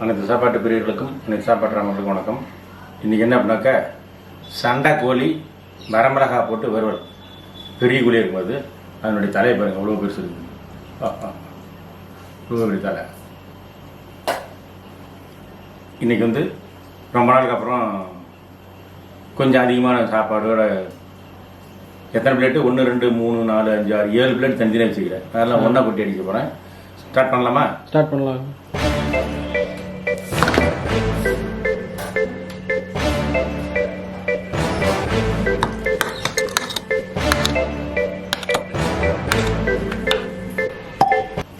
அனைத்து சாப்பாட்டு பிரியர்களுக்கும் அனைத்து சாப்பாட்டு ராமர்களுக்கும் வணக்கம். இன்றைக்கி என்ன அப்படின்னாக்கா சண்டை கோழி வரமிளகா போட்டு வறுவல். பெரிய கோழி இருக்கும்போது அதனுடைய தலையை பாருங்கள், அவ்வளோ பெருசு இருக்குது. இவ்வளோ பெரிய தலை. இன்றைக்கி ரொம்ப நாளுக்கு அப்புறம் கொஞ்சம் அதிகமான சாப்பாடோட எத்தனை பிளேட்டு 1 2 3 4 5 6 7 பிளேட் தனித்தனியாக வச்சுக்கிறேன். அதெல்லாம் ஒன்றா கொட்டி அடிக்க போகிறேன். ஸ்டார்ட் பண்ணலாமா? ஸ்டார்ட் பண்ணலாம்.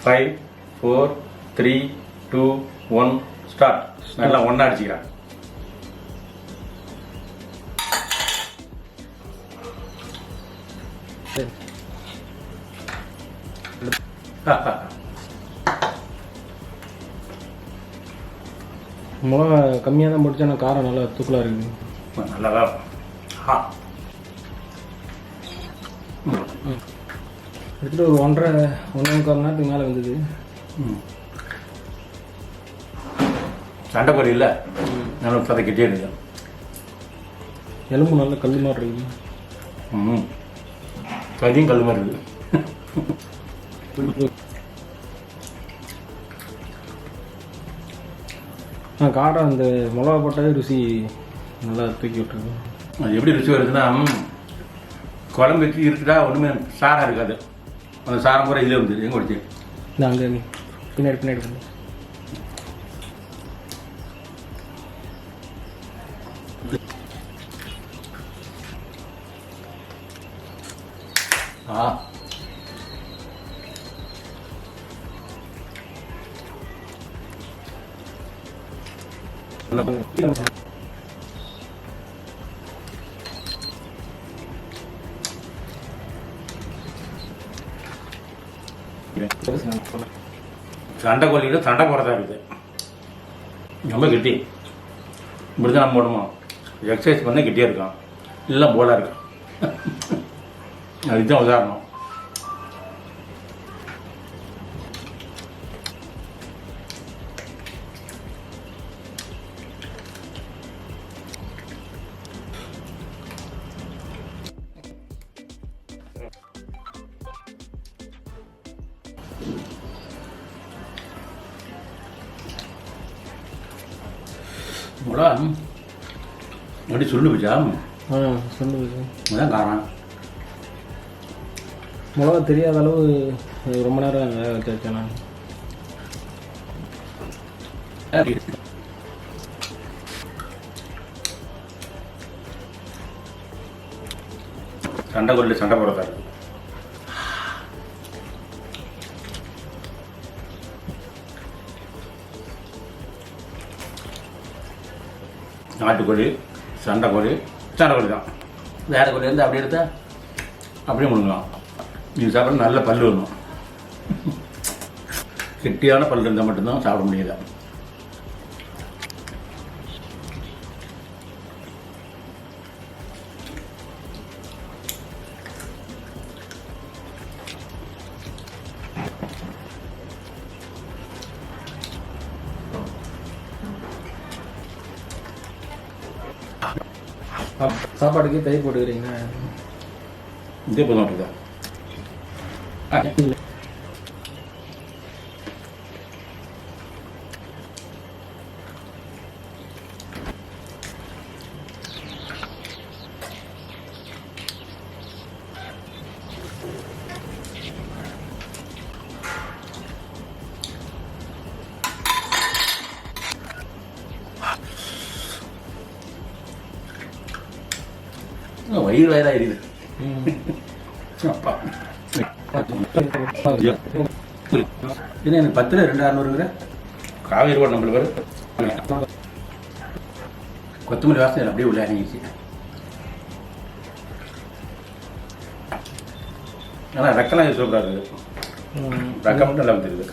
Five 4 3 2 1 start. நல்லா ஒன்றா அடிச்சுக்கிறேன். மிளகா கம்மியாக தான் போட்டுச்சு, ஆனால் காரம் நல்லா தூக்கலாக இருக்குது. நல்லா தான் எடுத்துகிட்டு ஒரு 1.5 1/4 மணி நேரத்துக்கு மேலே வந்தது. சண்டை கோழி இல்லை, நல்லா சதைக்கிட்டே இருக்கு. எலும்பு நல்லா கல் மாதிரி இருக்குது. சதியும் கல் மாதிரி இருக்குது. காரம் அந்த மிளகா போட்டாலே ருசி நல்லா தூக்கி விட்டுருக்கு. அது எப்படி ருசி வருதுன்னா, குழம்பு வச்சு இருக்குதா ஒன்றுமே சாரம் இருக்காது. அந்த சாரம் பூரா இதில் வந்துது. எங்கே வச்சு இந்த அங்கே பின்னாடி பண்ணு. சண்டை கோழியோட சண்டை போடுறதா இருக்குது. ரொம்ப கெட்டி. இப்படி தான் நம்ம போடணும். எக்ஸசைஸ் பண்ணால் கெட்டியாக இருக்கான், இல்லை போலாக இருக்கான். அதுதான் உதாரணம். மிளகா அப்படி சொல்லு வச்சா சொல்லுது. அதான் காரம். மிளகா தெரியாத அளவு ரொம்ப நேரம் வேக வச்சேன் நான். சண்டை கோழியில் சண்டை போடுறதா இருக்கு. நாட்டுக்கோழி, சண்டை கோழி தான். வேறு கோழி அப்படியே எடுத்தால் அப்படியே முழுங்கலாம். நீங்கள் சாப்பிட நல்ல பல் வரணும். கெட்டியான பல் இருந்தால் மட்டும்தான் சாப்பிட முடியல. சாப்பாடுக்கு தயிர் போட்டுக்கிறீங்களா? இதே போதும் அப்படிதான். வயிறு வயதாக இருக்குது. அப்பா என்ன எனக்கு 10ல் 2,600 காவேரி ரோடு நம்மளுக்கு பேர். கொத்தமல்லி வாசனை அப்படியே உள்ள இறங்கிச்சு. ஆனால் ரெக்கெல்லாம் இது சூப்பராக இருக்குது. ரெக்கை மட்டும் நல்லா வந்துருக்குது.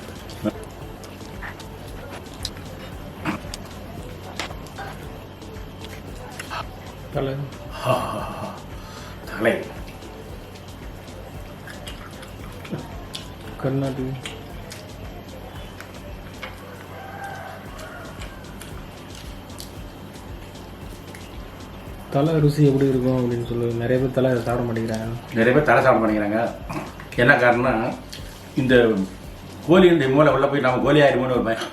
தலை கர்நாடக தலை ருசி எப்படி இருக்கும் அப்படின்னு சொல்லி நிறைய பேர் தலை சாப்பிட மாட்டேங்கிறாங்க. நிறைய பேர் தலை சாப்பிட மாட்டேங்கிறாங்க. என்ன காரணம்னா இந்த கோழியுடைய மூளை உள்ள போய் நம்ம கோழி ஆயிருமோன்னு ஒரு பயம்.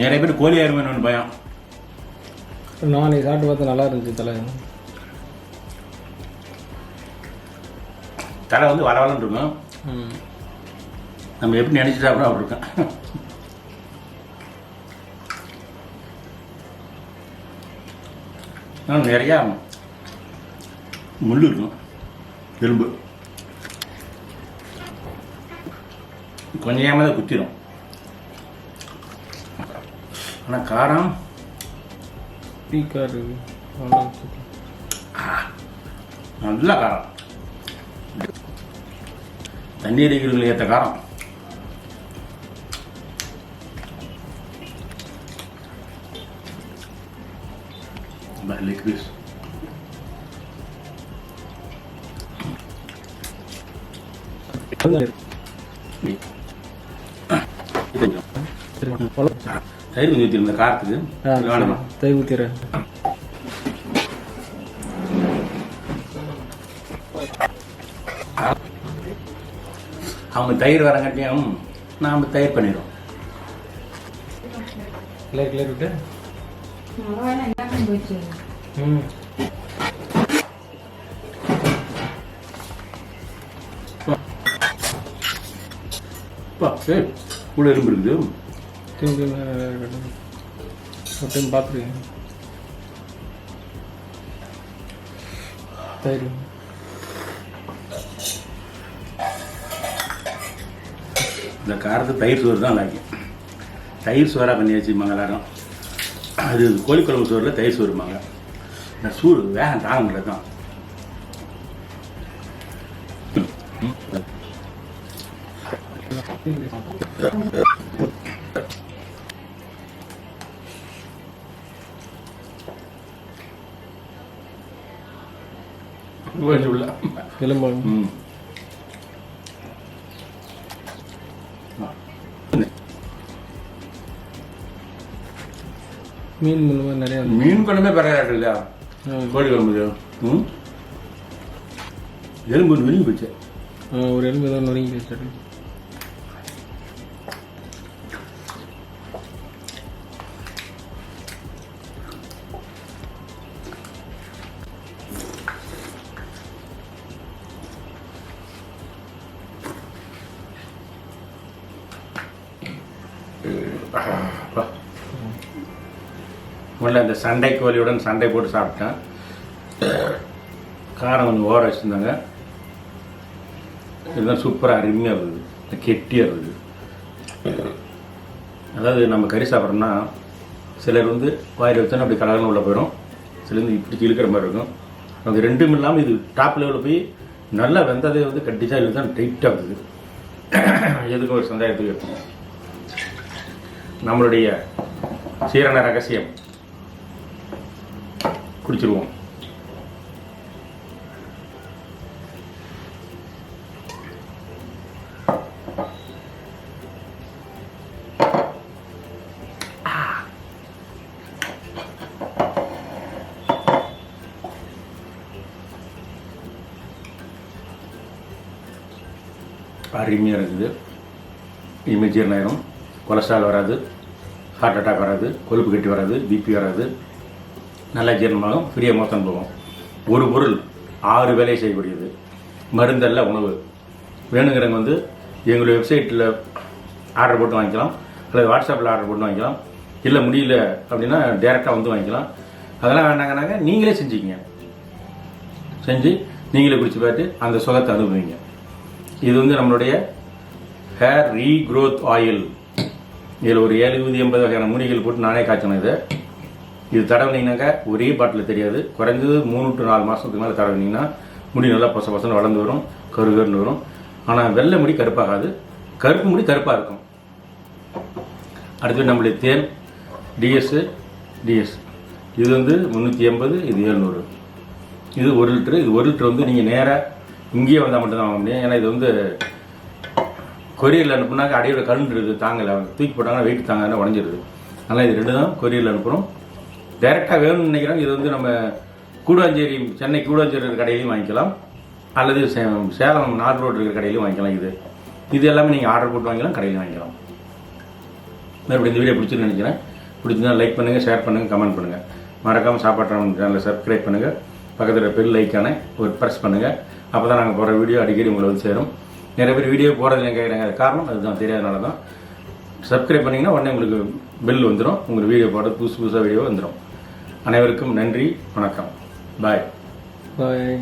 நிறைய பேர் கோழி ஆயிருமோன்னு ஒரு பயம். நான் சாப்பிட்டு பார்த்தா நல்லா இருந்துச்சு. தலை வந்து வரவலன்னு இருக்கும். நம்ம எப்படி நினைச்சு சாப்பிட்றோம் அப்படி இருக்கோம். நிறையா முள் இருக்கும், எலும்பு கொஞ்சம் ஏமாதான் குத்திடும். ஆனால் காரம் பீக்காரு நல்ல காரம், தண்ணீர் இருக்கிறவங்களுக்கு ஏற்ற காரம். லெக் பீஸ் தயிர் கொஞ்சம் ஊற்றிருந்த காரத்துக்கு வேணுமா? தயிர் ஊற்றிடுறேன். அவங்க தயிர் வரங்காட்டியும் நாம் தயிர் பண்ணிடுவோம். கிளர் விட்டு கூட எலும்பு இருக்குது. ஒரு டைம் பார்த்துருக்கேன். தயிர் இந்த காரத்து தயிர் சோறு தான் லாக்கி. தயிர் சோறாக பண்ணி வச்சுப்பாங்க எல்லாரும். அது கோழிக்குழம்பு சோறில் தயிர் சோறுமாங்க. இந்த சூடு வேகம் தாங்க முடியாது தான். உள்ள எலும்பு மீன் நிறைய மீன் குழம்பே பரவாயில்ல இல்லையா? கோழி குழம்பு எலும்பு நொறுங்கி போச்சு. ஒரு எலும்பு ஏதோ நொறுங்கி போச்சு. முதல்ல இந்த சண்டை கோழியுடன் சண்டை போட்டு சாப்பிட்டேன். காரம் கொஞ்சம் ஓர வச்சுருந்தாங்க. இதுதான் சூப்பராக அருமையாக இருக்குது, கெட்டியாக இருக்குது. அதாவது நம்ம கறி சாப்பிட்றோம்னா சிலர் வந்து வாயில் வச்சோன்னா அப்படி கலகலம் உள்ள போயிடும், சிலர் வந்து இப்படி இழுக்கிற மாதிரி இருக்கும். நமக்கு ரெண்டும் இல்லாமல் இது டாப் லெவலில் போய் நல்லா வெந்ததே வந்து கட்டிச்சா இல்லை தான் டைட்டாக இருக்குது. எதுக்கும் ஒரு சந்தேகத்துக்கு இருக்கும். நம்மளுடைய சீரண ரகசியம் குடிச்சிருவோம். அருமையாக இருக்குது. இனிமேல் ஜீரணம், கொலஸ்ட்ரால் வராது, ஹார்ட் அட்டாக் வராது, கொழுப்பு கட்டி வராது, பிபி வராது, நல்லா ஜீரணமாகும், ஃப்ரீயாக மோசம் போகும். ஒரு பொருள் 6 வேலையை செய்யக்கூடியது. மருந்தல்ல உணவு. வேணுங்கிறவங்க வந்து எங்களுடைய வெப்சைட்டில் ஆர்டர் போட்டு வாங்கிக்கலாம், அல்லது வாட்ஸ்அப்பில் ஆர்டர் போட்டு வாங்கிக்கலாம். இல்லை முடியல அப்படின்னா டேரெக்டாக வந்து வாங்கிக்கலாம். அதெல்லாம் வேண்டாங்கனாங்க நீங்களே செஞ்சுக்கிங்க. செஞ்சு நீங்களே குடிச்சு பார்த்து அந்த சுகத்தை அனுபவிங்க. இது வந்து நம்மளுடைய ஹேர் ரீக்ரோத் ஆயில். இதில் ஒரு 70-80 வகையான மூலிகைகள் போட்டு நானே காய்ச்சணும். இது தடவினீங்கன்னாக்கா ஒரே பாட்டில் தெரியாது, குறைஞ்சது 3 to 4 மாதத்துக்கு மேலே தடவினீங்கன்னா முடி நல்லா பொச பொசன்னு வளர்ந்து வரும், கருகருன்னு வரும். ஆனால் வெள்ளை முடி கருப்பாகாது, கருப்பு முடி கருப்பாக இருக்கும். அடுத்து நம்மளுடைய தேன் டிஎஸ் இது வந்து 380, இது 700. இது 1 லிட்டரு. இது 1 லிட்டர் வந்து நீங்கள் நேராக இங்கேயே வந்தால் மட்டும்தான் வாங்க முடியும். ஏன்னா இது வந்து கொரியரில் அனுப்புனாக்க அடியோட கழுண்டுருது தாங்கலை, அவங்க தூக்கி போட்டாங்கன்னா வெயிட் தாங்கன்னா உடஞ்சிருது. அதனால் இது 2 தான் கொரியரில் அனுப்புகிறோம். டைரெக்டாக வேணும்னு நினைக்கிறோம். இது வந்து நம்ம கூடாஞ்சேரி, சென்னை கூடாஞ்சேரி இருக்கிற கடையிலையும் வாங்கிக்கலாம், அல்லது சேலம் நார்த் ரோடு இருக்கிற கடையிலையும் வாங்கிக்கலாம். இது எல்லாமே நீங்கள் ஆர்டர் போட்டு வாங்கிக்கலாம், கடையிலையும் வாங்கிக்கலாம். மறுபடியும் இந்த வீடியோ பிடிச்சின்னு நினைக்கிறேன். பிடிச்சிருந்தா லைக் பண்ணுங்கள், ஷேர் பண்ணுங்கள், கமெண்ட் பண்ணுங்கள். மறக்காமல் சாப்பாட்டு சேனலை சப்ஸ்கிரைப் பண்ணுங்கள். பக்கத்தில் பெல் ஐக்கானை ஒரு ப்ரெஸ் பண்ணுங்கள். அப்போ தான் நாங்கள் போகிற வீடியோ அடிக்கடி உங்களை வந்து சேரும். நிறைய பேர் வீடியோ போகிறதுல கேட்குறாங்க, அது காரணம் அதுதான், தெரியாதனால தான். சப்ஸ்கிரைப் பண்ணிங்கன்னா உடனே உங்களுக்கு பெல் வந்துடும், உங்களுக்கு வீடியோ போடுறது புதுசாக வீடியோ வந்துடும். அனைவருக்கும் நன்றி, வணக்கம், பாய். பாய்.